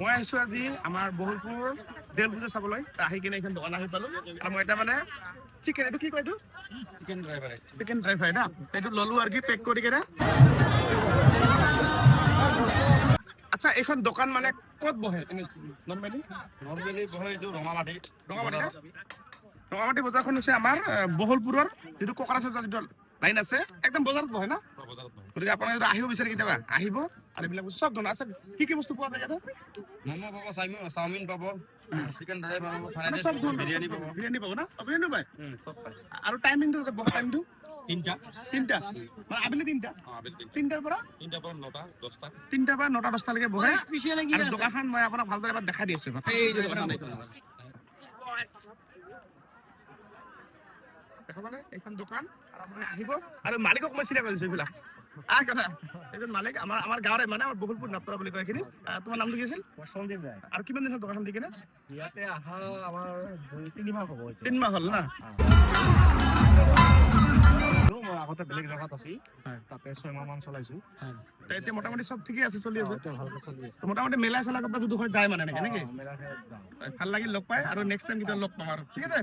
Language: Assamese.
মই আহিছো আজি আমাৰ বহুলপুৰ দেল পূজা চাবলৈ আহি কিনে এইখন দোকান আহি পালো আৰু মই এটা মানে চিকেন এইটো কি কয় এইটো চিকেন ড্ৰাই ফ্ৰাই না এইটো ললো আৰু কি পেক কৰি কিনে আচ্ছা এইখন দোকান মানে ক'ত বহে নৰ্মেলি বহে এইটো ৰঙামাটি ৰঙামাটি বজাৰখন হৈছে আমাৰ বহুলপুৰৰ যিটো কোকৰাঝাৰ যিটো লাইন আছে একদম বজাৰত বহে না গতিকে আপোনালোকে যদি আহিব বিচাৰে কেতিয়াবা আহিব আৰু এইবিলাক বস্তু চব ধৰণৰ আছে কি বস্তু পোৱা যায় ইয়াতে ম'ম' পাব চাওমিন পাব চিকেন ড্ৰাই পাব মানে চব ধৰণৰ বিৰিয়ানী পাব বিৰিয়ানী পাব না বিৰিয়ানী পায় চব পায় আৰু টাইমিংটো বহা টাইমটো তিনিটা মানে আবেলি তিনিটাৰ পৰা 9টা 10টালৈকে বহে আৰু দোকানখন মই আপোনাক ভালদৰে এবাৰ দেখাই দি আছো দেখাবানে এইখন দোকান আৰু আপুনি আহিব আৰু মালিকক মই চিনাকি কৰিছো এইবিলাক কথা এজন মালিক আমাৰ গাঁৱৰে মানে আমাৰ বহুলপুৰ নাপৰা বুলি কয় এইখিনি তোমাৰ নামটো কি আছিল আৰু কিমান দিন হ'ল দোকানখন দি কিনে ইয়াতে অহা আমাৰ 3 মাহ হ'ব 3 মাহ হ'ল না মই আগতে বেলেগ জেগাত আছি তাতে 6 মাহ মান চলাইছো এতিয়া মোটামুটি চব ঠিকে আছে চলি আছে ভালকে চলি আছে মোটামুটি মেলা চেলা কৰবাত যদি হয় যায় মানে এনেকে নেকি মেলা ভাল লাগিল লগ পাই আৰু নেক্সট টাইম কেতিয়া লগ পাম আৰু ঠিক আছে